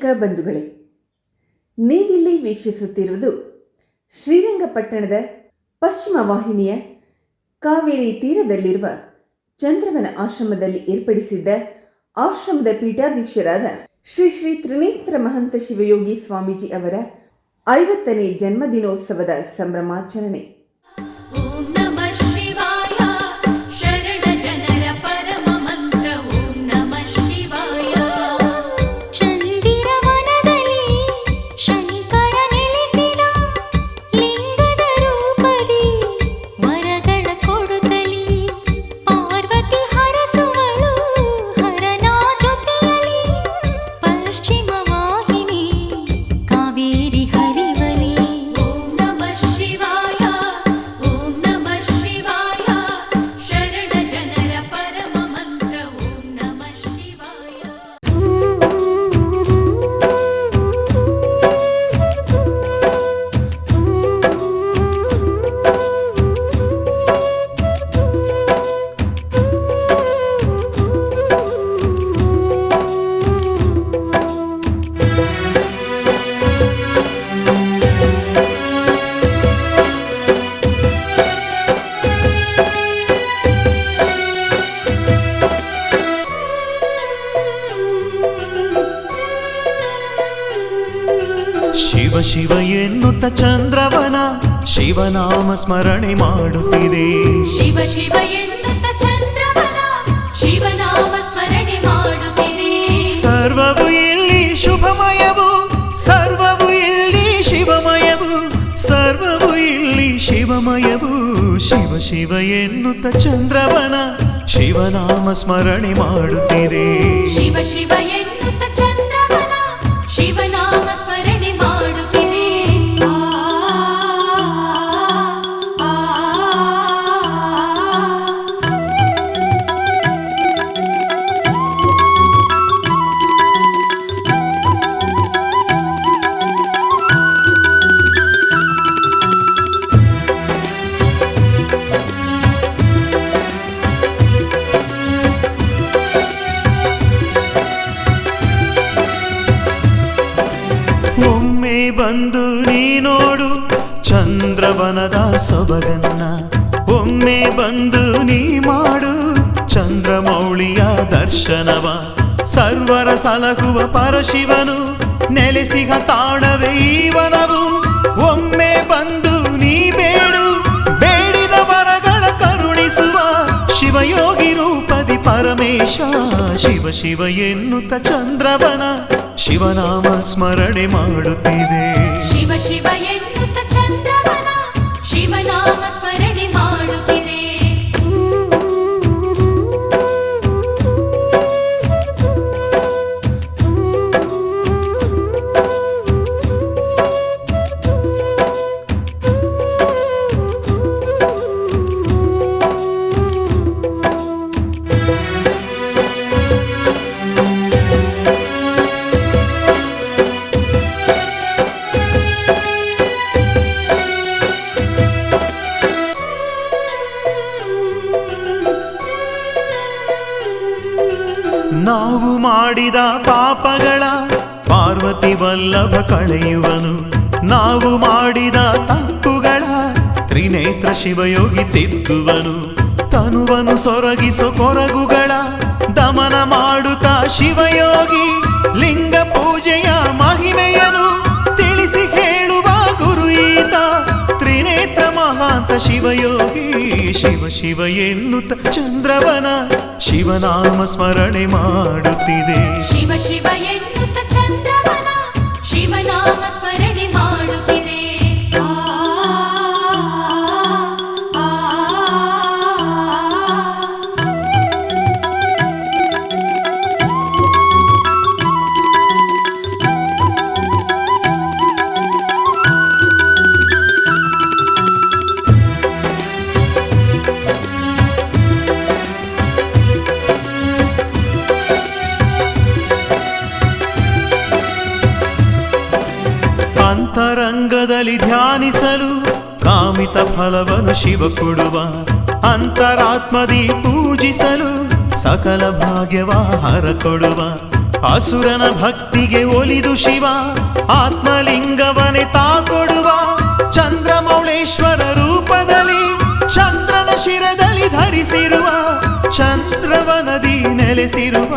ವೀಕ್ಷಕ ಬಂಧುಗಳೇ, ನೀವಿಲ್ಲಿ ವೀಕ್ಷಿಸುತ್ತಿರುವುದು ಶ್ರೀರಂಗಪಟ್ಟಣದ ಪಶ್ಚಿಮ ವಾಹಿನಿಯ ಕಾವೇರಿ ತೀರದಲ್ಲಿರುವ ಚಂದ್ರವನ ಆಶ್ರಮದಲ್ಲಿ ಏರ್ಪಡಿಸಿದ್ದ ಆಶ್ರಮದ ಪೀಠಾಧೀಶರಾದ ಶ್ರೀ ಶ್ರೀ ತ್ರಿನೇತ್ರ ಮಹಂತ ಶಿವಯೋಗಿ ಸ್ವಾಮೀಜಿ ಅವರ 50ನೇ ಜನ್ಮದಿನೋತ್ಸವದ ಸಂಭ್ರಮಾಚರಣೆ. ಶಿವ ಶಿವ ಎನ್ನುತ್ತ ಚಂದ್ರವನ ಶಿವನಾಮ ಸ್ಮರಣೆ ಮಾಡುತ್ತಿದೆ. ಶಿವ ಶಿವ ಎನ್ನುತ್ತ ಚಂದ್ರವನ ಶಿವನಾಮ ಸ್ಮರಣೆ ಮಾಡುತ್ತಿದೆ. ಸರ್ವವು ಇಲ್ಲಿ ಶುಭಮಯವು, ಸರ್ವವು ಇಲ್ಲಿ ಶಿವಮಯವು, ಸರ್ವವು ಇಲ್ಲಿ ಶಿವಮಯವು. ಶಿವ ಶಿವ ಎನ್ನುತ್ತ ಚಂದ್ರವನ ಶಿವನಾಮ ಸ್ಮರಣೆ ಮಾಡುತ್ತಿದೆ. ಶಿವ ಶಿವ ಎನ್ನುತ್ತ ಚಂದ್ರವನ ಶಿವನಾಮ ಸ್ಮರಣೆ ಮಾಡುತ್ತಿದೆ. ಒಮ್ಮೆ ಬಂದು ನೀ ನೋಡು ಚಂದ್ರವನದ ಸೊಬಗನ್ನ, ಒಮ್ಮೆ ಬಂದು ನೀ ಮಾಡು ಚಂದ್ರಮೌಳಿಯ ದರ್ಶನವ. ಸರ್ವರ ಸಲಹುವ ಪರಶಿವನು ನೆಲೆಸಿಗ ತಾಣವೇ ಈವನವು. ಒಮ್ಮೆ ಬಂದು ನೀ ಬೇಡು, ಬೇಡಿದ ವರಗಳ ಕರುಣಿಸುವ ಶಿವಯೋಗಿ ರೂಪದಿ ಪರಮೇಶ. ಶಿವ ಶಿವ ಎನ್ನುತ್ತ ಚಂದ್ರವನ ಶಿವನಾಮ ಸ್ಮರಣೆ ಮಾಡುತ್ತಿದೆ. ಶಿವ ಶಿವ ಎನ್ನುತ್ತ ಚಂದ್ರವನ ಶಿವನಾಮ ಸ್ಮರಣೆ ಮಾಡುತ್ತಿದೆ. ನಾವು ಮಾಡಿದ ಪಾಪಗಳ ಪಾರ್ವತಿ ವಲ್ಲಭ ಕಳೆಯುವನು, ನಾವು ಮಾಡಿದ ತಪ್ಪುಗಳ ತ್ರಿನೇತ್ರ ಶಿವಯೋಗಿ ತಿದ್ದುವನು. ತನುವನು ಸೊರಗಿಸೋ ಕೊರಗುಗಳ ದಮನ ಮಾಡುತ್ತಾ ಶಿವಯೋಗಿ ಲಿಂಗ ಪೂಜೆಯ ಮಹಿಮೆಯನು ತಿಳಿಸಿ ಹೇಳುವ ಗುರು ಈತ ತ್ರಿನೇತ್ರ ಮಹಾಂತ ಶಿವಯೋಗಿ. ಶಿವ ಶಿವ ಎನ್ನುತ್ತ ಚಂದ್ರವನ ಶಿವನಾಮ ಸ್ಮರಣೆ ಮಾಡುತ್ತಿದೆ. ಶಿವ ಶಿವ ಎನ್ನುತ್ತ ಚಂದ್ರವನ ಶಿವನಾಮ ಸ್ಮರಣೆ ಮಾಡುತ್ತಿದೆ. ಅಂತರಂಗದಲ್ಲಿ ಧ್ಯಾನಿಸಲು ಕಾಮಿತ ಫಲವನ್ನು ಶಿವ ಕೊಡುವ, ಅಂತರಾತ್ಮದಿ ಪೂಜಿಸಲು ಸಕಲ ಭಾಗ್ಯವ ಹರ ಕೊಡುವ. ಅಸುರನ ಭಕ್ತಿಗೆ ಒಲಿದು ಶಿವ ಆತ್ಮಲಿಂಗವನೆ ತಾಕೊಡುವ ಚಂದ್ರಮೌಳೇಶ್ವರ ರೂಪದಲ್ಲಿ ಚಂದ್ರನ ಶಿರದಲ್ಲಿ ಧರಿಸಿರುವ ಚಂದ್ರವನದಿ ನೆಲೆಸಿರುವ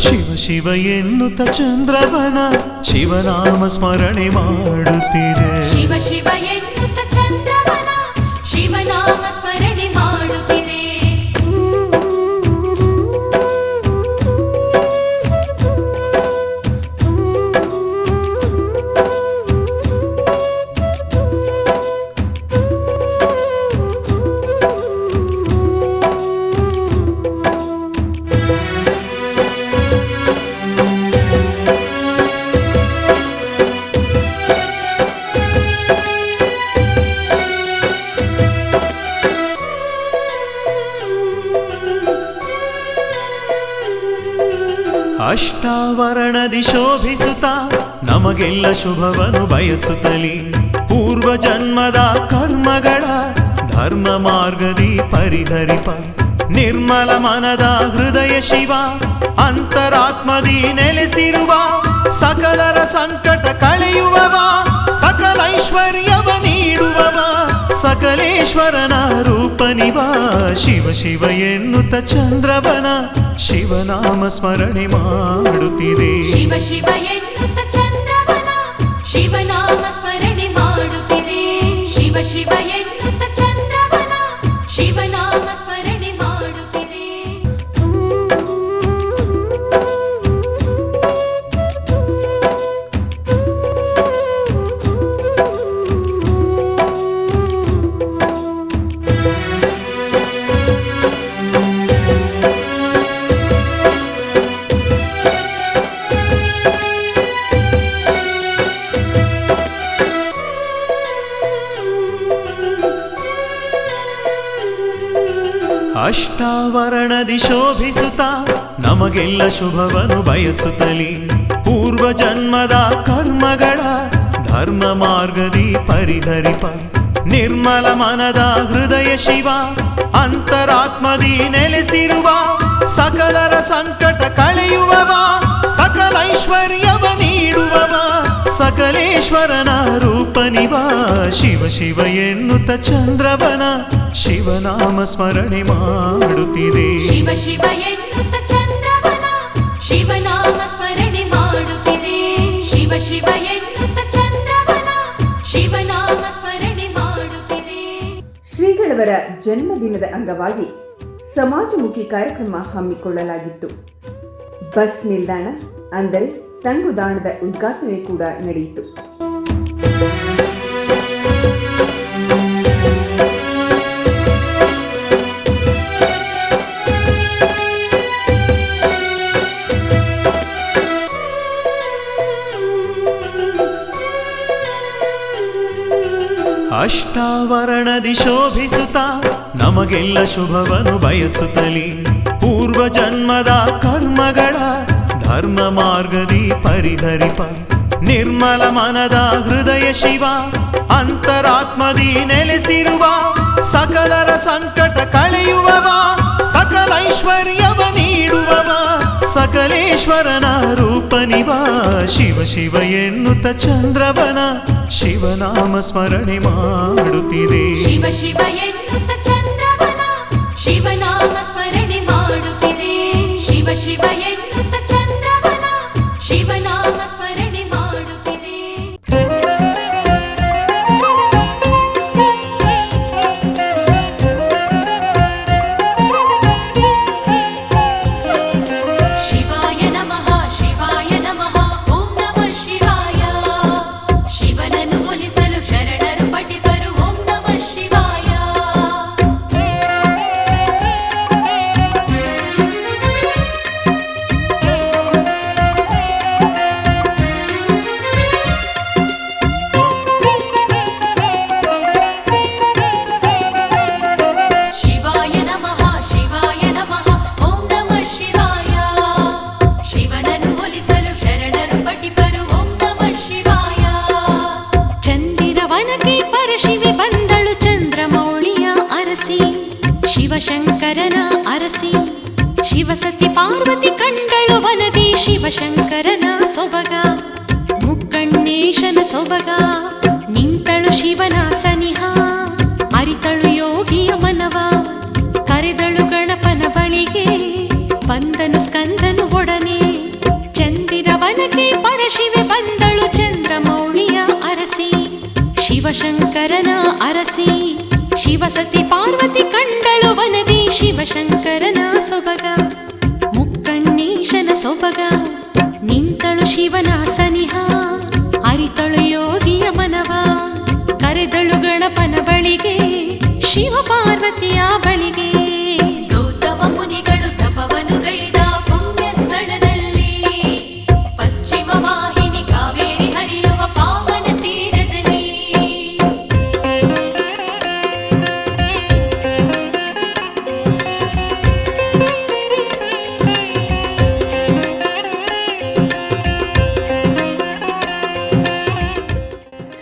ಶಿವ ಶಿವ ಎನ್ನುತ್ತ ಚಂದ್ರವನ ಶಿವನಾಮ ಸ್ಮರಣೆ ಮಾಡುತ್ತಿದೆ. ಶಿವ ಶಿವ ಎನ್ನುತ್ತ ಚಂದ್ರವನ ಶಿವನಾಮ ಸ್ಮರಣೆ ಮಾಡುತ್ತಿದೆ. ಅಷ್ಟಾವರಣದಿ ಶೋಭಿಸುತ್ತ ನಮಗೆಲ್ಲ ಶುಭವನ್ನು ಬಯಸುತ್ತಲಿ ಪೂರ್ವ ಜನ್ಮದ ಕರ್ಮಗಳ ಧರ್ಮ ಮಾರ್ಗದಿ ಪರಿಹರಿಪ ನಿರ್ಮಲ ಮನದ ಹೃದಯ ಶಿವ ಅಂತರಾತ್ಮದಿ ನೆಲೆಸಿರುವ ಸಕಲರ ಸಂಕಟ ಕಳೆಯುವವ ಸಕಲ ಐಶ್ವರ್ಯವ ನೀಡುವವ ಸಕಲೇಶ್ವರನ ರೂಪನಿವ ಶಿವ ಶಿವ ಎನ್ನುತ್ತ ಚಂದ್ರವನ ಶಿವನಾಮ ಸ್ಮರಣೆ ಮಾಡುತ್ತಿದೆ. ಶಿವ ಶಿವ ಎನ್ನುತ್ತ ಚಂದ್ರವನ ಶಿವನಾಮ ಸ್ಮರಣೆ ಮಾಡುತ್ತಿದೆ. ಶಿವ ಶಿವ ಎನ್ನುತ್ತ ಚಂದ್ರವನ ಶಿವನಾಮ ಸ್ಮರಣೆ ಮಾಡುತ್ತಿದೆ. ಅಷ್ಟಾವರಣದಿ ಶೋಭಿಸುತ್ತ ನಮಗೆಲ್ಲ ಶುಭವನ್ನು ಬಯಸುತ್ತಲಿ ಪೂರ್ವ ಜನ್ಮದ ಕರ್ಮಗಳ ಧರ್ಮ ಮಾರ್ಗದಿ ಪರಿಹರಿಪ ನಿರ್ಮಲ ಮನದ ಹೃದಯ ಶಿವ ಅಂತರಾತ್ಮದಿ ನೆಲೆಸಿರುವ ಸಕಲರ ಸಂಕಟ ಕಳೆಯುವವ ಸಕಲ ಐಶ್ವರ್ಯವ ನೀಡುವವ ಸಕಲೇಶ್ವರನ ರೂಪನಿವ ಶಿವ ಶಿವ ಎನ್ನುತ್ತ ಚಂದ್ರವನ ಶಿವನಾಮ ಸ್ಮರಣೆ ಮಾಡುತ್ತಿದೆ. ಶಿವ ಶಿವ ಎನ್ನುತ್ತ ಚಂದ್ರವನ ಶಿವನಾಮ ಸ್ಮರಣೆ ಮಾಡುತ್ತಿದೆ. ಶಿವ ಶಿವ ಎನ್ನುತ್ತ ಚಂದ್ರವನ ಶಿವನಾಮ ಸ್ಮರಣೆ ಮಾಡುತ್ತಿದೆ. ಶ್ರೀಗಳವರ ಜನ್ಮದಿನದ ಅಂಗವಾಗಿ ಸಮಾಜಮುಖಿ ಕಾರ್ಯಕ್ರಮ ಹಮ್ಮಿಕೊಳ್ಳಲಾಗಿತ್ತು. ಬಸ್ ನಿಲ್ದಾಣ ಅಂದರೆ ತಂಗುದಾಣದ ಉದ್ಘಾಟನೆ ಕೂಡ ನಡೆಯಿತು. ಅಷ್ಟಾವರಣದಿ ಶೋಭಿಸುತ್ತ ನಮಗೆಲ್ಲ ಶುಭವನ್ನು ಬಯಸುತ್ತಲಿ ಪೂರ್ವ ಜನ್ಮದ ಕರ್ಮಗಳ ಧರ್ಮ ಮಾರ್ಗದಿ ಪರಿಹರಿಪ ನಿರ್ಮಲ ಮನದ ಹೃದಯ ಶಿವ ಅಂತರಾತ್ಮದಿ ನೆಲೆಸಿರುವ ಸಕಲರ ಸಂಕಟ ಕಳೆಯುವವ ಸಕಲ ಐಶ್ವರ್ಯವ ನೀಡುವವ ಸಕಲೇಶ್ವರನ ರೂಪನಿವ ಶಿವ ಶಿವ ಎನ್ನುತ್ತ ಚಂದ್ರವನ ಶಿವನಾಮ ಸ್ಮರಣೆ ಮಾಡುತ್ತಿದೆ. ಶಿವ ಶಿವ ಎನ್ನುತ್ತ ಚಂದ್ರವನ ಶಿವನಾಮ ಸ್ಮರಣೆ ಮಾಡುತ್ತಿದೆ. ಶಿವ ಶಿವ ಎನ್ನುತ್ತ ಚಂದ್ರವನ ಶಿವನಾಮ ಸ್ಮರಣೆ ಮಾಡುತ್ತಿದೆ. ಶಿವಾಯ ನಮಃ ಶಿವಾಯ ನಮಃ ಓಂ ನಮಃ ಶಿವಾಯ. ಶಿವನನ್ನು ಒಲಿಸಲು ಶರಣರು ಪಠಿಪರು ಓಂ ನಮಃ ಶಿವಾಯ. ಶಿವಾಯ ನಮಃ ಶಿವಾಯ ನಮಃ ಓಂ ನಮಃ ಶಿವಾಯ. ಶಿವನನ್ನು ಒಲಿಸಲು ಶರಣರು ಪಠಿಪರು ಓಂ ನಮಃ ಶಿವಾಯ. ಚಂದಿರವನಕ್ಕೆ ಪರಶಿವೆ ಬಂದಳು ಚಂದ್ರಮೌಳಿಯ ಅರಸಿ ಶಿವಶಂಕರನ ಅರಸಿ ಶಿವಸತಿ ಪಾರ್ವತಿ ಕಂಡಳು ವನದಿ ಶಿವಶಂಕರನ ಸೊಬಗ ಮುಕ್ಕಣ್ಣೇಶನ ಸೊಬಗ ನಿಂತಳು ಶಿವನ ಸನಿಹ ಅರಿತಳು ಯೋಗಿಯ ಮನವ ಕರೆದಳು ಗಣಪನ ಬಳಿಗೆ ಬಂದನು ಸ್ಕಂದನು ಒಡನೆ ಚಂದಿರವನಕ್ಕೆ ಪರಶಿವೆ ಬಂದಳು ಚಂದ್ರಮೌಳಿಯ ಅರಸಿ ಶಿವಶಂಕರನ ಅರಸಿ ಶಿವಸತಿ ಪಾರ್ವತಿ ಕಂಡಳು ವನದಿ ಶಿವಶಂಕರನ ಸೊಬಗ ಮುಕ್ಕಣ್ಣೀಶನ ಸೊಬಗ ನಿಂತಳು ಶಿವನ ಸನಿಹ ಅರಿತಳು ಯೋಗಿಯ ಮನವ ಕರೆದಳು ಗಣಪನ ಬಳಿಗೆ ಶಿವ ಪಾರ್ವತಿಯ ಬಳಿಗೆ ಗೌತಮ ಮುನಿಗಳು ತಪವನ್ನು ಗೈದ ಪುಣ್ಯ ಸ್ಥಳದಲ್ಲಿ ಪಶ್ಚಿಮ ವಾಹಿನಿ ಕಾವೇರಿ ಹರಿಯುವ ಪಾವನ ತೀರದಲ್ಲಿ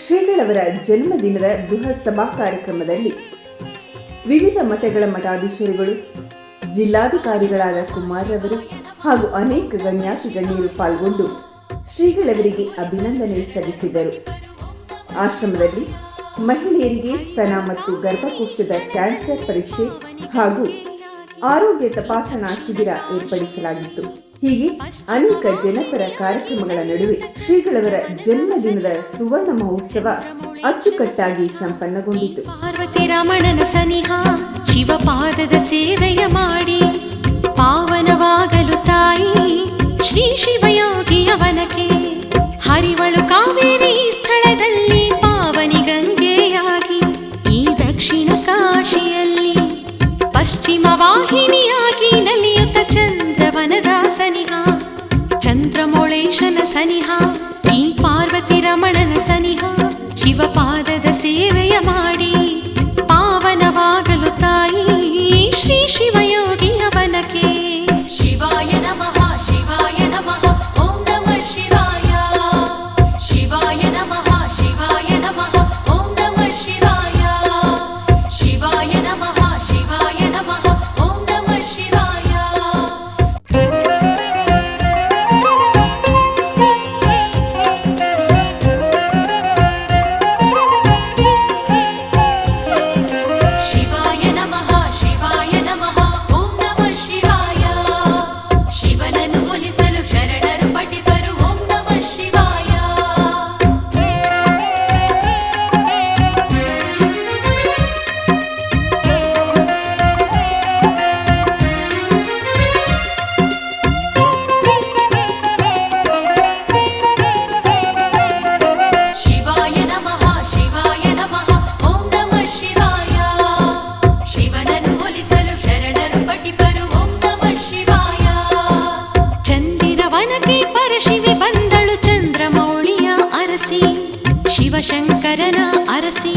ಶ್ರೀಗಳವರ ಜನ್ಮದಿನದ ಬೃಹತ್ ಸಭಾ ಕಾರ್ಯಕ್ರಮದಲ್ಲಿ ವಿವಿಧ ಮಠಗಳ ಮಠಾಧೀಶರುಗಳು, ಜಿಲ್ಲಾಧಿಕಾರಿಗಳಾದ ಕುಮಾರ್ರವರು ಹಾಗೂ ಅನೇಕ ಗಣ್ಯಾತಿ ಗಣ್ಯರು ಪಾಲ್ಗೊಂಡು ಶ್ರೀಗಳವರಿಗೆ ಅಭಿನಂದನೆ ಸಲ್ಲಿಸಿದರು. ಆಶ್ರಮದಲ್ಲಿ ಮಹಿಳೆಯರಿಗೆ ಸ್ತನ ಮತ್ತು ಗರ್ಭಕೋಶದ ಕ್ಯಾನ್ಸರ್ ಪರೀಕ್ಷೆ ಹಾಗೂ ಆರೋಗ್ಯ ತಪಾಸಣಾ ಶಿಬಿರ ಏರ್ಪಡಿಸಲಾಗಿತ್ತು. ಹೀಗೆ ಅನೇಕ ಜನಪರ ಕಾರ್ಯಕ್ರಮಗಳ ನಡುವೆ ಶ್ರೀಗಳವರ ಜನ್ಮದಿನದ ಸುವರ್ಣ ಮಹೋತ್ಸವ ಅಚ್ಚುಕಟ್ಟಾಗಿ ಸಂಪನ್ನಗೊಂಡಿತು. ಪಾರ್ವತಿ ರಮಣನ ಸನಿಹ ಶಿವಪಾದದ ಸೇವೆಯ ಮಾಡಿ ಪಾವನವಾಗಲು ತಾಯಿ ಶ್ರೀ ಶಿವಯೋಗಿಯ ವನಕ್ಕೆ ಹರಿವಳು ಕಾವೇರಿ ಸ್ಥಳದಲ್ಲಿ ಪಾವನಿ ಗಂಗೆಯಾಗಿ ಈ ದಕ್ಷಿಣ ಕಾಶಿಯಲ್ಲಿ ಪಶ್ಚಿಮ ವಾಹಿನಿಯಾಗಿ ನಲಿಯುತ್ತ ಚಂದ್ರವನದ ಸನಿಹ ಚಂದ್ರಮೌಳೇಶನ ಸನಿಹ ಈ ಪಾರ್ವತಿ ರಮಣನ ಸನಿಹ ಶಿವಪಾದದ ಸೇವೆಯ ಮಾಡಿ ಪಾವನವಾಗಲು ತಾಯಿ ಶ್ರೀ ಶಿವಯೋಗಿಯ ವನಕ್ಕೆ ಶಿವಾಯ ನಮಃ ಶಿವಾಯ ನಮಃ ಓಂ ನಮಃ ಶಿವಾಯ ಶಿವಾಯ ನಮಃ ಶಿವಾಯ ನಮಃ ಓಂ ನಮಃ ಶಿವಾಯ ಶಿವಾಯ ನಮಃ ಶಿವಾಯ ನಮಃ ಓಂ ನಮಃ ಶಿವಾಯ ಶಿವಾಯ ನಮಃ ಶಿವಾಯ ನಮಃ ಓಂ ನಮಃ ಶಿವಾಯ ಶಿವನನ್ನು ಒಲಿಸಲು ಶರಣರು ಪಠಿಪರು ಓಂ ನಮಃ ಶಿವಾಯ ಶಿವಾಯ ನಮಃ ಶಿವಾಯ ನಮಃ ಓಂ ನಮಃ ಶಿವಾಯ ಶಿವನನ್ನು ಒಲಿಸಲು ಶರಣರು ಪಠಿಪರು ಓಂ ನಮಃ ಶಿವಾಯ ಚಂದಿರವನಕ್ಕೆ ಪರಶಿವೆ ಬಂದಳು ಚಂದ್ರಮೌಳಿಯ ಅರಸಿ ಶಿವಶಂಕರನ ಅರಸಿ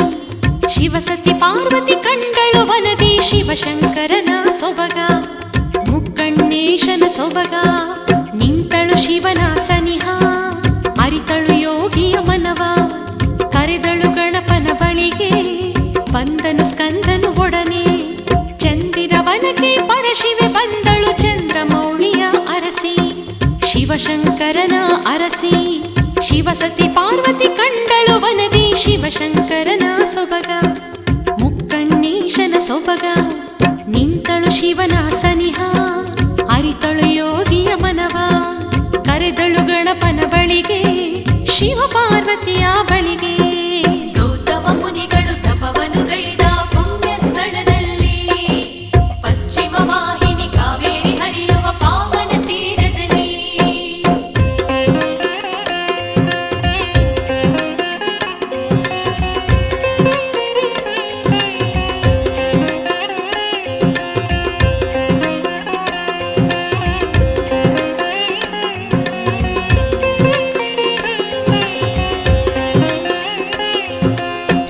ಶಿವಸತಿ ಪಾರ್ವತಿ ಕಂಡಳು ವನದಿ ಶಿವಶಂಕರನ ಸೊಬಗ ಮುಕ್ಕಣ್ಣೇಶನ ಸೊಬಗ ನಿಂತಳು ಶಿವನ ಸನಿಹ ಅರಿತಳು ಯೋಗಿಯ ಮನವ ಕರೆದಳು ಗಣಪನ ಬಳಿಗೆ ಬಂದನು ಸ್ಕಂದನು ಒಡನೆ ಚಂದಿರವನಕ್ಕೆ ಪರಶಿವೆ ಬಂದಳು ಚಂದ್ರಮೌಳಿಯ ಅರಸಿ ಶಿವಶಂಕರನ ಅರಸಿ ಶಿವಸತಿ ಪಾರ್ವತಿ ಕಂಡಳು ವನದಿ ಶಿವಶಂಕರನ ಸೊಬಗ ಮುಕ್ಕಣ್ಣೀಶನ ಸೊಬಗ ನಿಂತಳು ಶಿವನ ಸನಿಹ ಅರಿತಳು ಯೋಗಿಯ ಮನವ ಕರೆದಳು ಗಣಪನ ಬಳಿಗೆ ಶಿವ ಪಾರ್ವತಿಯ ಬಳಿಗೆ ಗೌತಮ ಮುನಿಗಳು ತಪವನ್ನು ಗೈದ ಪುಣ್ಯ ಸ್ಥಳದಲ್ಲಿ ಪಶ್ಚಿಮ ವಾಹಿನಿ ಕಾವೇರಿ ಹರಿಯುವ ಪಾವನ ತೀರದಲ್ಲಿ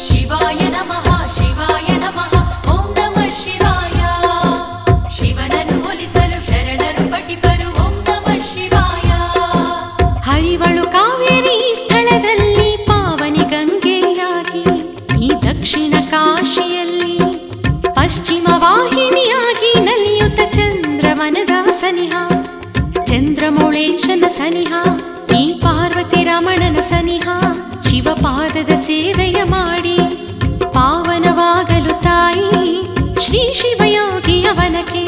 ಶಿವಾಯ ನಮಃ ಶಿವಾಯ ನಮಃ ಓಂ ನಮಃ ಶಿವಾಯ ಶಿವನನ್ನು ಒಲಿಸಲು ಶರಣರು ಪಠಿಪರು ಓಂ ನಮಃ ಶಿವಾಯ ಹರಿವಳು ಕಾವೇರಿ ಸ್ಥಳದಲ್ಲಿ ಪಾವನಿ ಗಂಗೆಯಾಗಿ ಈ ದಕ್ಷಿಣ ಕಾಶಿಯಲ್ಲಿ ಪಶ್ಚಿಮ ವಾಹಿನಿಯಾಗಿ ನಲಿಯುತ್ತ ಚಂದ್ರವನದ ಸನಿಹ ಚಂದ್ರಮೌಳೇಶನ ಪಾದದ ಸೇವೆಯ ಮಾಡಿ ಪಾವನವಾಗಲು ತಾಯಿ ಶ್ರೀ ಶಿವಯೋಗಿಯವನಕ್ಕೆ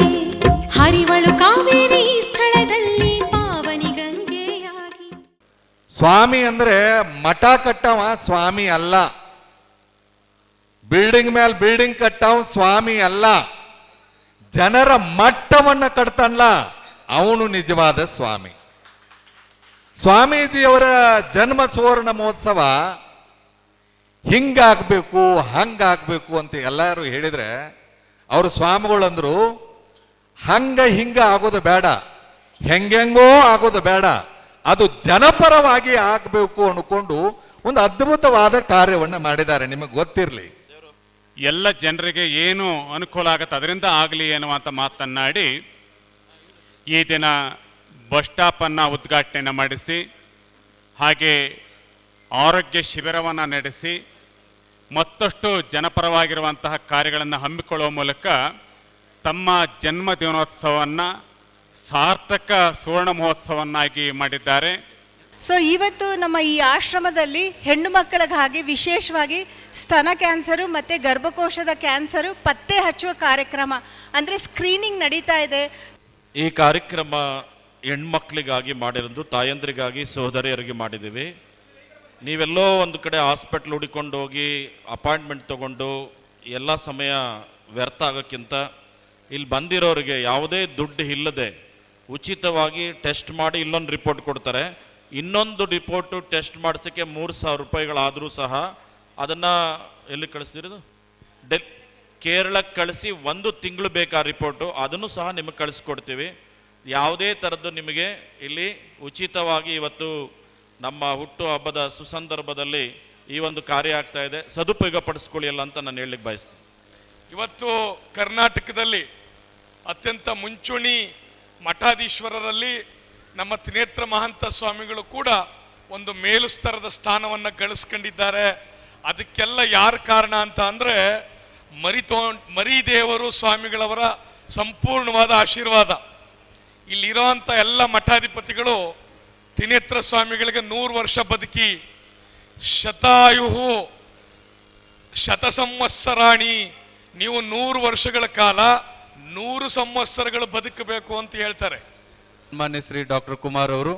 ಹರಿವಳು ಕಾವೇರಿ ಸ್ಥಳದಲ್ಲಿ ಪಾವನಿ ಗಂಗೆಯಾಗಿ. ಸ್ವಾಮಿ ಅಂದ್ರೆ ಮಠ ಕಟ್ಟವ ಸ್ವಾಮಿ ಅಲ್ಲ, ಬಿಲ್ಡಿಂಗ್ ಮೇಲೆ ಬಿಲ್ಡಿಂಗ್ ಕಟ್ಟವ ಸ್ವಾಮಿ ಅಲ್ಲ, ಜನರ ಮಟ್ಟವನ್ನ ಕಟ್ತಾನಲ್ಲ ಅವನು ನಿಜವಾದ ಸ್ವಾಮಿ. ಸ್ವಾಮೀಜಿಯವರ ಜನ್ಮ ಸುವರ್ಣ ಮಹೋತ್ಸವ ಹಿಂಗಾಗಬೇಕು ಹಂಗಾಗಬೇಕು ಅಂತ ಎಲ್ಲರೂ ಹೇಳಿದ್ರೆ ಅವರು ಸ್ವಾಮಿಗಳಂದ್ರು ಹಂಗ ಹಿಂಗ ಆಗೋದು ಬೇಡ, ಹೆಂಗೆಂಗೋ ಆಗೋದು ಬೇಡ, ಅದು ಜನಪರವಾಗಿ ಆಗಬೇಕು ಅನ್ಕೊಂಡು ಒಂದು ಅದ್ಭುತವಾದ ಕಾರ್ಯವನ್ನು ಮಾಡಿದ್ದಾರೆ. ನಿಮಗೆ ಗೊತ್ತಿರಲಿ, ಎಲ್ಲ ಜನರಿಗೆ ಏನು ಅನುಕೂಲ ಆಗುತ್ತೆ ಅದರಿಂದ ಆಗಲಿ ಎನ್ನುವಂಥ ಮಾತನ್ನಾಡಿ ಈ ದಿನ ಬಸ್ ಸ್ಟಾಪನ್ನು ಉದ್ಘಾಟನೆಯನ್ನು ಮಾಡಿಸಿ, ಹಾಗೆ ಆರೋಗ್ಯ ಶಿಬಿರವನ್ನು ನಡೆಸಿ ಮತ್ತಷ್ಟು ಜನಪರವಾಗಿರುವಂತಹ ಕಾರ್ಯಗಳನ್ನು ಹಮ್ಮಿಕೊಳ್ಳುವ ಮೂಲಕ ತಮ್ಮ ಜನ್ಮ ದಿನೋತ್ಸವವನ್ನು ಸಾರ್ಥಕ ಸುವರ್ಣ ಮಹೋತ್ಸವನ್ನಾಗಿ ಮಾಡಿದ್ದಾರೆ. ಸೊ ಇವತ್ತು ನಮ್ಮ ಈ ಆಶ್ರಮದಲ್ಲಿ ಹೆಣ್ಣು ಮಕ್ಕಳಿಗಾಗಿ ವಿಶೇಷವಾಗಿ ಸ್ತನ ಕ್ಯಾನ್ಸರು ಮತ್ತು ಗರ್ಭಕೋಶದ ಕ್ಯಾನ್ಸರು ಪತ್ತೆ ಹಚ್ಚುವ ಕಾರ್ಯಕ್ರಮ ಅಂದರೆ ಸ್ಕ್ರೀನಿಂಗ್ ನಡೀತಾ ಇದೆ. ಈ ಕಾರ್ಯಕ್ರಮ ಹೆಣ್ಮಕ್ಳಿಗಾಗಿ ಮಾಡಿರೋದು, ತಾಯಂದ್ರಿಗಾಗಿ ಸಹೋದರಿಯರಿಗೆ ಮಾಡಿದ್ದೀವಿ. ನೀವೆಲ್ಲೋ ಒಂದು ಕಡೆ ಹಾಸ್ಪಿಟ್ಲ್ ಹುಡಿಕೊಂಡು ಹೋಗಿ ಅಪಾಯಿಂಟ್ಮೆಂಟ್ ತೊಗೊಂಡು ಎಲ್ಲ ಸಮಯ ವ್ಯರ್ಥ ಆಗೋಕ್ಕಿಂತ ಇಲ್ಲಿ ಬಂದಿರೋರಿಗೆ ಯಾವುದೇ ದುಡ್ಡು ಇಲ್ಲದೆ ಉಚಿತವಾಗಿ ಟೆಸ್ಟ್ ಮಾಡಿ ಇಲ್ಲೊಂದು ರಿಪೋರ್ಟ್ ಕೊಡ್ತಾರೆ. ಇನ್ನೊಂದು ರಿಪೋರ್ಟು ಟೆಸ್ಟ್ ಮಾಡಿಸೋಕ್ಕೆ 3,000 ರೂಪಾಯಿಗಳಾದರೂ ಸಹ ಅದನ್ನು ಎಲ್ಲಿ ಕಳಿಸ್ತಿರೋದು ಕೇರಳಕ್ಕೆ ಕಳಿಸಿ 1 ತಿಂಗಳು ಬೇಕಾ ರಿಪೋರ್ಟು, ಅದನ್ನು ಸಹ ನಿಮಗೆ ಕಳಿಸ್ಕೊಡ್ತೀವಿ. ಯಾವುದೇ ಥರದ್ದು ನಿಮಗೆ ಇಲ್ಲಿ ಉಚಿತವಾಗಿ ಇವತ್ತು ನಮ್ಮ ಹುಟ್ಟು ಹಬ್ಬದ ಸುಸಂದರ್ಭದಲ್ಲಿ ಈ ಒಂದು ಕಾರ್ಯ ಆಗ್ತಾ ಇದೆ. ಸದುಪಯೋಗ ಪಡಿಸ್ಕೊಳ್ಳಿ ಅಲ್ಲ ಅಂತ ನಾನು ಹೇಳಲಿಕ್ಕೆ ಬಯಸ್ತೀನಿ. ಇವತ್ತು ಕರ್ನಾಟಕದಲ್ಲಿ ಅತ್ಯಂತ ಮುಂಚೂಣಿ ಮಠಾಧೀಶ್ವರರಲ್ಲಿ ನಮ್ಮ ತ್ರಿನೇತ್ರ ಮಹಂತ ಸ್ವಾಮಿಗಳು ಕೂಡ ಒಂದು ಮೇಲು ಸ್ತರದ ಸ್ಥಾನವನ್ನು ಗಳಿಸ್ಕೊಂಡಿದ್ದಾರೆ. ಅದಕ್ಕೆಲ್ಲ ಯಾರು ಕಾರಣ ಅಂತ ಅಂದರೆ ಮರಿದೇವರು ಸ್ವಾಮಿಗಳವರ ಸಂಪೂರ್ಣವಾದ ಆಶೀರ್ವಾದ. ಇಲ್ಲಿರೋಂಥ ಎಲ್ಲ ಮಠಾಧಿಪತಿಗಳು ತ್ರಿನೇತ್ರ ಸ್ವಾಮಿಗಳಿಗೆ 100 ವರ್ಷ ಬದುಕಿ ಶತಾಯುಹು ಶತಸಂವತ್ಸರಾಣಿ, ನೀವು 100 ವರ್ಷಗಳ ಕಾಲ 100 ಸಂವತ್ಸರಗಳು ಬದುಕಬೇಕು ಅಂತ ಹೇಳ್ತಾರೆ. ಮಾನ್ಯ ಶ್ರೀ ಡಾಕ್ಟರ್ ಕುಮಾರ್ ಅವರು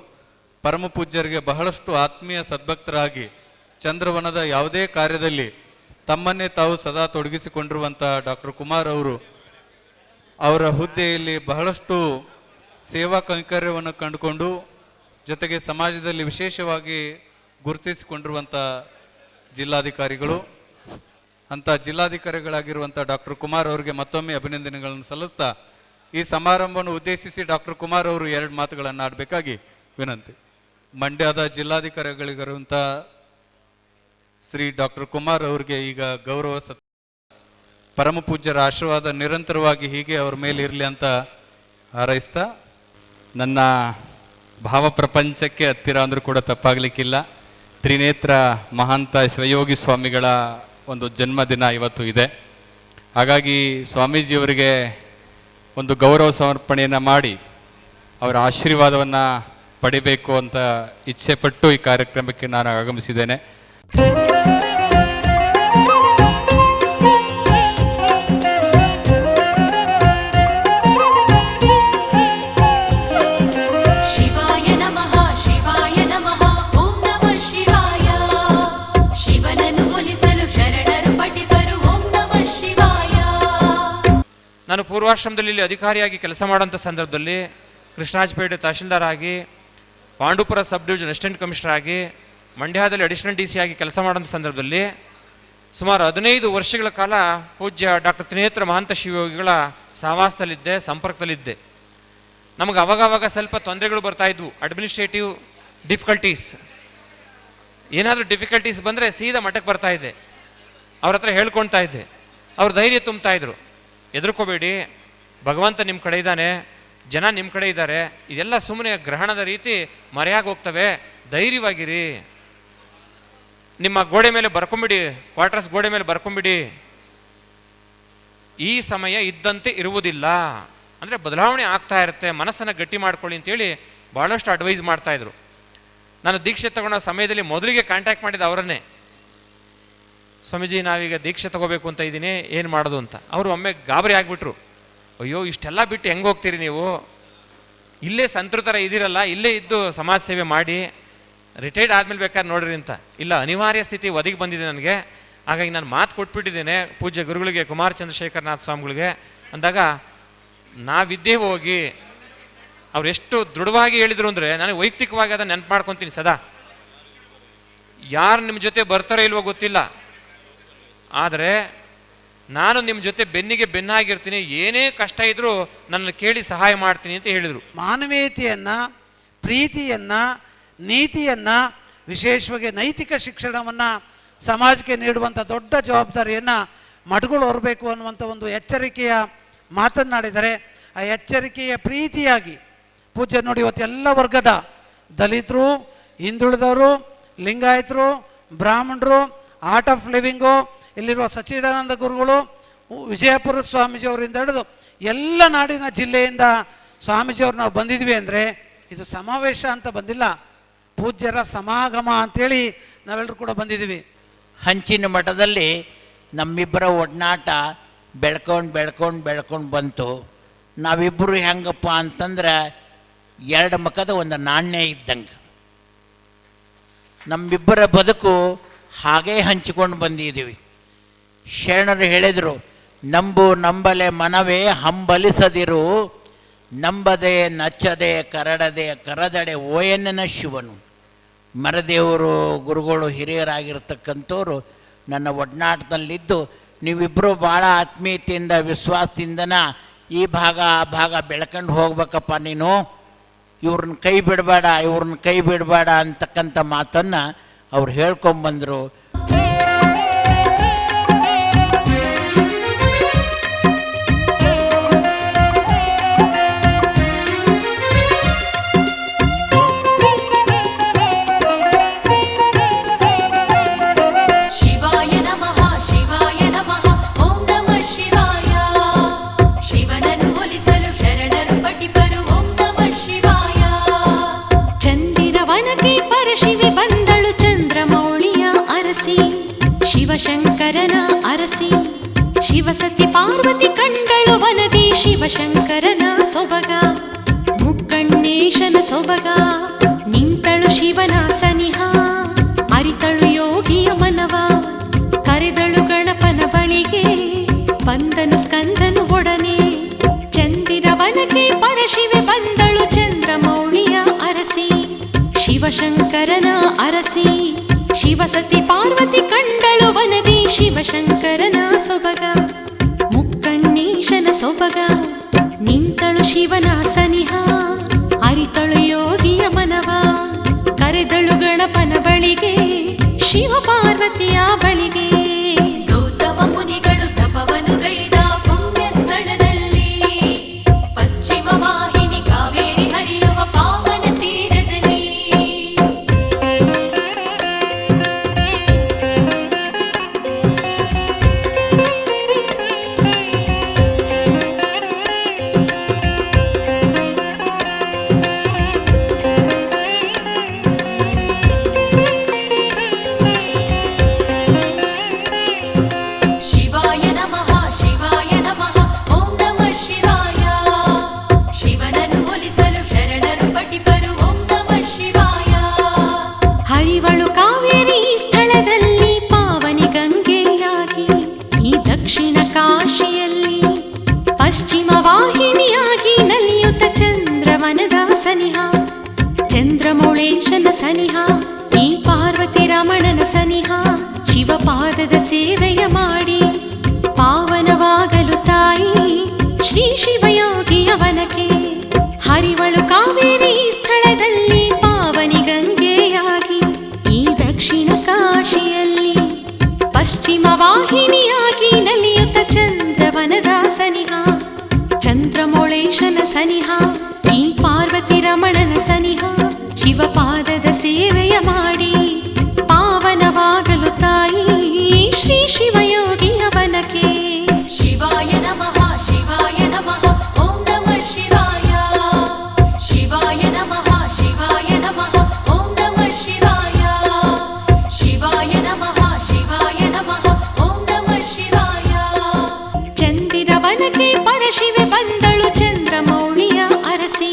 ಪರಮ ಪೂಜ್ಯರಿಗೆ ಬಹಳಷ್ಟು ಆತ್ಮೀಯ ಸದ್ಭಕ್ತರಾಗಿ ಚಂದ್ರವನದ ಯಾವುದೇ ಕಾರ್ಯದಲ್ಲಿ ತಮ್ಮನ್ನೇ ತಾವು ಸದಾ ತೊಡಗಿಸಿಕೊಂಡಿರುವಂಥ ಡಾಕ್ಟರ್ ಕುಮಾರ್ ಅವರು ಅವರ ಹುದ್ದೆಯಲ್ಲಿ ಬಹಳಷ್ಟು ಸೇವಾ ಕೈಂಕರ್ಯವನ್ನು ಕಂಡುಕೊಂಡು ಜೊತೆಗೆ ಸಮಾಜದಲ್ಲಿ ವಿಶೇಷವಾಗಿ ಗುರುತಿಸಿಕೊಂಡಿರುವಂಥ ಜಿಲ್ಲಾಧಿಕಾರಿಗಳು. ಅಂಥ ಜಿಲ್ಲಾಧಿಕಾರಿಗಳಾಗಿರುವಂಥ ಡಾಕ್ಟರ್ ಕುಮಾರ್ ಅವರಿಗೆ ಮತ್ತೊಮ್ಮೆ ಅಭಿನಂದನೆಗಳನ್ನು ಸಲ್ಲಿಸ್ತಾ ಈ ಸಮಾರಂಭವನ್ನು ಉದ್ದೇಶಿಸಿ ಡಾಕ್ಟರ್ ಕುಮಾರ್ ಅವರು 2 ಮಾತುಗಳನ್ನು ಆಡಬೇಕಾಗಿ ವಿನಂತಿ. ಮಂಡ್ಯದ ಜಿಲ್ಲಾಧಿಕಾರಿಗಳಿಗಿರುವಂಥ ಶ್ರೀ ಡಾಕ್ಟರ್ ಕುಮಾರ್ ಅವರಿಗೆ ಈಗ ಗೌರವ ಪರಮ ಪೂಜ್ಯರ ಆಶೀರ್ವಾದ ನಿರಂತರವಾಗಿ ಹೀಗೆ ಅವ್ರ ಮೇಲೆ ಇರಲಿ ಅಂತ ಹಾರೈಸ್ತಾ, ನನ್ನ ಭಾವ ಪ್ರಪಂಚಕ್ಕೆ ಹತ್ತಿರ ಅಂದರೂ ಕೂಡ ತಪ್ಪಾಗಲಿಕ್ಕಿಲ್ಲ. ತ್ರಿನೇತ್ರ ಮಹಾಂತ ಶಿವಯೋಗಿ ಸ್ವಾಮಿಗಳ ಒಂದು ಜನ್ಮದಿನ ಇವತ್ತು ಇದೆ. ಹಾಗಾಗಿ ಸ್ವಾಮೀಜಿಯವರಿಗೆ ಒಂದು ಗೌರವ ಸಮರ್ಪಣೆಯನ್ನು ಮಾಡಿ ಅವರ ಆಶೀರ್ವಾದವನ್ನು ಪಡಿಬೇಕು ಅಂತ ಇಚ್ಛೆ ಪಟ್ಟು ಈ ಕಾರ್ಯಕ್ರಮಕ್ಕೆ ನಾನು ಆಗಮಿಸಿದ್ದೇನೆ. ಶಿವಾಯ ನಮಃ ಶಿವಾಯ ನಮಃ ಓಂ ನಮಃ ಶಿವಾಯ. ಶಿವನನ್ನು ಒಲಿಸಲು ಶರಣರು ಪಠಿಪರು ಓಂ ನಮಃ ಶಿವಾಯ. ನಾನು ಪೂರ್ವಾಶ್ರಮದಲ್ಲಿ ಇಲ್ಲಿ ಅಧಿಕಾರಿಯಾಗಿ ಕೆಲಸ ಮಾಡೋಂಥ ಸಂದರ್ಭದಲ್ಲಿ ಕೃಷ್ಣರಾಜಪೇಟೆ ತಹಶೀಲ್ದಾರ್ ಆಗಿ, Pandupura sub division assistant commissioner ಆಗಿ, ಮಂಡ್ಯದಲ್ಲಿ ಅಡಿಷನಲ್ DC ಆಗಿ ಕೆಲಸ ಮಾಡೋಂಥ ಸಂದರ್ಭದಲ್ಲಿ ಸುಮಾರು 15 ವರ್ಷಗಳ ಕಾಲ ಪೂಜ್ಯ ಡಾಕ್ಟರ್ ತ್ರಿನೇತ್ರ ಮಹಂತ ಶಿವಯೋಗಿಗಳ ಸಹವಾಸದಲ್ಲಿದ್ದೆ, ಸಂಪರ್ಕದಲ್ಲಿದ್ದೆ. ನಮಗೆ ಅವಾಗವಾಗ ಸ್ವಲ್ಪ ತೊಂದರೆಗಳು ಬರ್ತಾಯಿದ್ವು, ಅಡ್ಮಿನಿಸ್ಟ್ರೇಟಿವ್ ಡಿಫಿಕಲ್ಟೀಸ್. ಏನಾದರೂ ಡಿಫಿಕಲ್ಟೀಸ್ ಬಂದರೆ ಸೀದಾ ಮಠಕ್ಕೆ ಬರ್ತಾಯಿದ್ದೆ, ಅವ್ರ ಹತ್ರ ಹೇಳ್ಕೊಳ್ತಾ ಇದ್ದೆ. ಅವ್ರು ಧೈರ್ಯ ತುಂಬ್ತಾಯಿದ್ರು, ಹೆದರ್ಕೋಬೇಡಿ, ಭಗವಂತ ನಿಮ್ಮ ಕಡೆ ಇದ್ದಾನೆ, ಜನ ನಿಮ್ಮ ಕಡೆ ಇದ್ದಾರೆ, ಇದೆಲ್ಲ ಸುಮ್ಮನೆ ಗ್ರಹಣದ ರೀತಿ ಮರೆಯಾಗಿ ಹೋಗ್ತವೆ, ಧೈರ್ಯವಾಗಿರಿ, ನಿಮ್ಮ ಗೋಡೆ ಮೇಲೆ ಬರ್ಕೊಂಬಿಡಿ, ಕ್ವಾರ್ಟರ್ಸ್ ಗೋಡೆ ಮೇಲೆ ಬರ್ಕೊಂಬಿಡಿ, ಈ ಸಮಯ ಇದ್ದಂತೆ ಇರುವುದಿಲ್ಲ, ಅಂದರೆ ಬದಲಾವಣೆ ಆಗ್ತಾ ಇರುತ್ತೆ, ಮನಸ್ಸನ್ನು ಗಟ್ಟಿ ಮಾಡ್ಕೊಳ್ಳಿ ಅಂತೇಳಿ ಭಾಳಷ್ಟು ಅಡ್ವೈಸ್ ಮಾಡ್ತಾಯಿದ್ರು. ನಾನು ದೀಕ್ಷೆ ತಗೊಂಡ ಸಮಯದಲ್ಲಿ ಮೊದಲಿಗೆ ಕಾಂಟ್ಯಾಕ್ಟ್ ಮಾಡಿದ ಅವರನ್ನೇ. ಸ್ವಾಮೀಜಿ ನಾವೀಗ ದೀಕ್ಷೆ ತಗೋಬೇಕು ಅಂತ ಇದ್ದೀನಿ, ಏನು ಮಾಡೋದು ಅಂತ. ಅವರು ಒಮ್ಮೆ ಗಾಬರಿ ಆಗಿಬಿಟ್ರು. ಅಯ್ಯೋ ಇಷ್ಟೆಲ್ಲ ಬಿಟ್ಟು ಹೆಂಗೆ ಹೋಗ್ತೀರಿ ನೀವು, ಇಲ್ಲೇ ಸಂತರ ಥರ ಇದ್ದೀರಲ್ಲ, ಇಲ್ಲೇ ಇದ್ದು ಸಮಾಜ ಸೇವೆ ಮಾಡಿ ರಿಟೈರ್ಡ್ ಆದಮೇಲೆ ಬೇಕಾದ್ರೆ ನೋಡ್ರಿ ಅಂತ. ಇಲ್ಲ, ಅನಿವಾರ್ಯ ಸ್ಥಿತಿ ಒದಗಿ ಬಂದಿದೆ ನನಗೆ, ಹಾಗಾಗಿ ನಾನು ಮಾತು ಕೊಟ್ಬಿಟ್ಟಿದ್ದೇನೆ ಪೂಜ್ಯ ಗುರುಗಳಿಗೆ, ಕುಮಾರ ಚಂದ್ರಶೇಖರನಾಥ ಸ್ವಾಮಿಗಳಿಗೆ ಅಂದಾಗ ನಾವಿದ್ದೇ ಹೋಗಿ ಅವ್ರು ಎಷ್ಟು ದೃಢವಾಗಿ ಹೇಳಿದರು ಅಂದರೆ ನನಗೆ ವೈಯಕ್ತಿಕವಾಗಿ ಅದನ್ನು ನೆನಪು ಮಾಡ್ಕೊತೀನಿ ಸದಾ. ಯಾರು ನಿಮ್ಮ ಜೊತೆ ಬರ್ತಾರೋ ಇಲ್ವೋ ಗೊತ್ತಿಲ್ಲ, ಆದರೆ ನಾನು ನಿಮ್ಮ ಜೊತೆ ಬೆನ್ನಿಗೆ ಬೆನ್ನಾಗಿರ್ತೀನಿ, ಏನೇ ಕಷ್ಟ ಇದ್ದರೂ ನನ್ನನ್ನು ಕೇಳಿ ಸಹಾಯ ಮಾಡ್ತೀನಿ ಅಂತ ಹೇಳಿದರು. ಮಾನವೀಯತೆಯನ್ನು, ಪ್ರೀತಿಯನ್ನು, ನೀತಿಯನ್ನು, ವಿಶೇಷವಾಗಿ ನೈತಿಕ ಶಿಕ್ಷಣವನ್ನು ಸಮಾಜಕ್ಕೆ ನೀಡುವಂಥ ದೊಡ್ಡ ಜವಾಬ್ದಾರಿಯನ್ನು ಮಠಗಳು ಹೊರಬೇಕು ಅನ್ನುವಂಥ ಒಂದು ಎಚ್ಚರಿಕೆಯ ಮಾತನ್ನಾಡಿದ್ದಾರೆ. ಆ ಎಚ್ಚರಿಕೆಯ ಪ್ರೀತಿಯಾಗಿ ಪೂಜ್ಯ ನೋಡಿ ಇವತ್ತು ಎಲ್ಲ ವರ್ಗದ ದಲಿತರು, ಹಿಂದುಳಿದವರು, ಲಿಂಗಾಯತರು, ಬ್ರಾಹ್ಮಣರು, ಆರ್ಟ್ ಆಫ್ ಲಿವಿಂಗು, ಇಲ್ಲಿರುವ ಸಚ್ಚಿದಾನಂದ ಗುರುಗಳು, ವಿಜಯಪುರ ಸ್ವಾಮೀಜಿಯವರಿಂದ ಹಿಡಿದು ಎಲ್ಲ ನಾಡಿನ ಜಿಲ್ಲೆಯಿಂದ ಸ್ವಾಮೀಜಿಯವ್ರು ನಾವು ಬಂದಿದ್ವಿ ಅಂದರೆ ಇದು ಸಮಾವೇಶ ಅಂತ ಬಂದಿಲ್ಲ, ಪೂಜ್ಯರ ಸಮಾಗಮ ಅಂಥೇಳಿ ನಾವೆಲ್ಲರೂ ಕೂಡ ಬಂದಿದ್ದೀವಿ. ಹಂಚಿನ ಮಠದಲ್ಲಿ ನಮ್ಮಿಬ್ಬರ ಒಡನಾಟ ಬೆಳ್ಕೊಂಡು ಬಂತು. ನಾವಿಬ್ಬರು ಹೆಂಗಪ್ಪ ಅಂತಂದ್ರೆ ಎರಡು ಮುಖದ ಒಂದು ನಾಣ್ಯ ಇದ್ದಂಗೆ ನಮ್ಮಿಬ್ಬರ ಬದುಕು ಹಾಗೇ ಹಂಚಿಕೊಂಡು ಬಂದಿದ್ದೀವಿ. ಶರಣರು ಹೇಳಿದರು, ನಂಬಲೆ ಮನವೇ ಹಂಬಲಿಸದಿರು, ನಂಬದೆ ನಚ್ಚದೆ ಕರಡದೆ ಕರದಡೆ ಓಯನ್ನ ಶಿವನು. ಮರದೇವರು ಗುರುಗಳು ಹಿರಿಯರಾಗಿರ್ತಕ್ಕಂಥವ್ರು ನನ್ನ ಒಡನಾಟದಲ್ಲಿದ್ದು ನೀವಿಬ್ಬರು ಭಾಳ ಆತ್ಮೀಯತೆಯಿಂದ ವಿಶ್ವಾಸದಿಂದನ ಈ ಭಾಗ ಆ ಭಾಗ ಬೆಳ್ಕೊಂಡು ಹೋಗ್ಬೇಕಪ್ಪ ನೀನು, ಇವ್ರನ್ನ ಕೈ ಬಿಡಬೇಡ ಅಂತಕ್ಕಂಥ ಮಾತನ್ನು ಅವ್ರು ಹೇಳ್ಕೊಂಬಂದರು. ಶಿವಶಂಕರನ ಅರಸಿ ಶಿವಸತಿ ಪಾರ್ವತಿ ಕಂಡಳು ವನದಿ ಶಿವಶಂಕರನ ಸೊಬಗ ಮುಕ್ಕಣ್ಣೇಶನ ಸೊಬಗ ನಿಂತಳು ಶಿವನ ಸನಿಹ ಅರಿತಳು ಯೋಗಿಯ ಮನವ ಕರೆದಳು ಗಣಪನ ಬಳಿಗೆ ಬಂದನು ಸ್ಕಂದನು ಒಡನೆ ಚಂದಿರ ವನಕ್ಕೆ ಪರಶಿವೆ ಬಂದಳು ಚಂದ್ರಮೌಳಿಯ ಅರಸಿ ಶಿವಶಂಕರನ ಅರಸಿ ಶಿವಸತಿ ಪಾರ್ವತಿ ಕಂಡಳು ವನದಿ ಶಿವಶಂಕರನ ಸೊಬಗ ಮುಕ್ಕಣ್ಣೀಶನ ಸೊಬಗ ನಿಂತಳು ಶಿವನ ಸನಿಹ ಅರಿತಳು ಯೋಗಿಯ ಮನವ ಕರೆದಳು ಗಣಪನ ಬಳಿಗೆ ಶಿವ ಪಾರ್ವತಿಯ ಬಳಿಗೆ. ಗೌತಮ ಮುನಿಗಳು ತಪವನು ಗೈದ ಪುಣ್ಯ ಸ್ಥಳದಲ್ಲಿ ಪಶ್ಚಿಮ ವಾಹಿನಿ ಕಾವೇರಿ ಹರಿಯುವ ಪಾವನ ತೀರದಲ್ಲಿ ಚಂದ್ರಮೌಳೇಶನ ಸನಿಹ ಈ ಪಾರ್ವತಿ ರಮಣನ ಸನಿಹ ಶಿವಪಾದದ ಸೇವೆಯ ಮಾಡಿ ಪಾವನವಾಗಲು ತಾಯಿ ಶ್ರೀ ಶಿವಯೋಗಿಯ ವನಕ್ಕೆ ಹರಿವಳು ಕಾವೇರಿ ಸ್ಥಳದಲ್ಲಿ ಪಾವನಿ ಗಂಗೆಯಾಗಿ ಈ ದಕ್ಷಿಣ ಕಾಶಿಯಲ್ಲಿ ಪಶ್ಚಿಮ ವಾಹಿನಿಯಾಗಿ ನಲಿಯುತ್ತ ಚಂದ್ರವನದ ಸನಿಹ ಚಂದ್ರಮೌಳೇಶನ ಸನಿಹ ಈ ಪಾರ್ವತಿ ರಮಣನ ಸನಿಹ ಶಿವಪಾದದ ಸೇವೆಯ ಮಾಡಿ ಪಾವನವಾಗಲು ತಾಯಿ ಶ್ರೀ ಶಿವಯೋಗಿಯ ವನಕ್ಕೆ. ಶಿವಾಯ ನಮಃ ಶಿವಾಯ ನಮಃ ಓಂ ನಮಃ ಶಿವಾಯ ಶಿವಾಯ ನಮಃ ಶಿವಾಯ ನಮಃ ಓಂ ನಮಃ ಶಿವಾಯ ಶಿವಾಯ ನಮಃ ಶಿವಾಯ ನಮಃ ಪಟ್ಟಣಕ್ಕೆ ಪರಶಿವೆ ಬಂದಳು ಚಂದ್ರಮೌಳಿಯ ಅರಸಿ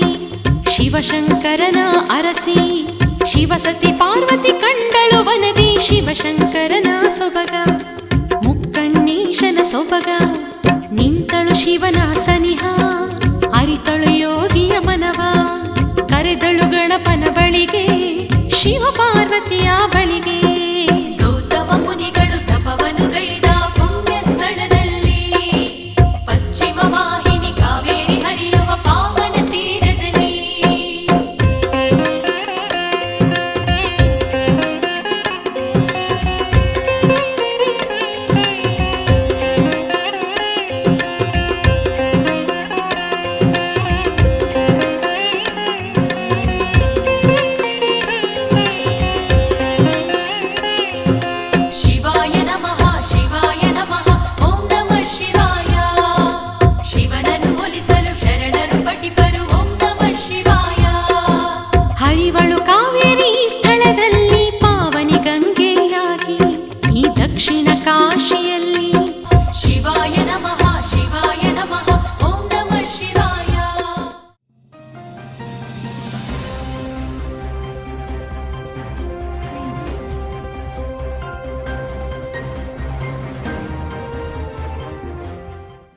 ಶಿವಶಂಕರನ ಅರಸಿ ಶಿವಸತಿ ಪಾರ್ವತಿ ಕಂಡಳು ವನದಿ ಶಿವಶಂಕರನ ಸೊಬಗ ಮುಕ್ಕಣ್ಣೀಶನ ಸೊಬಗ ನಿಂತಳು ಶಿವನ ಸನಿಹ ಅರಿತಳು ಯೋಗಿಯ ಮನವ ಕರೆದಳು ಗಣಪನ ಬಳಿಗೆ ಶಿವ ಪಾರ್ವತಿಯ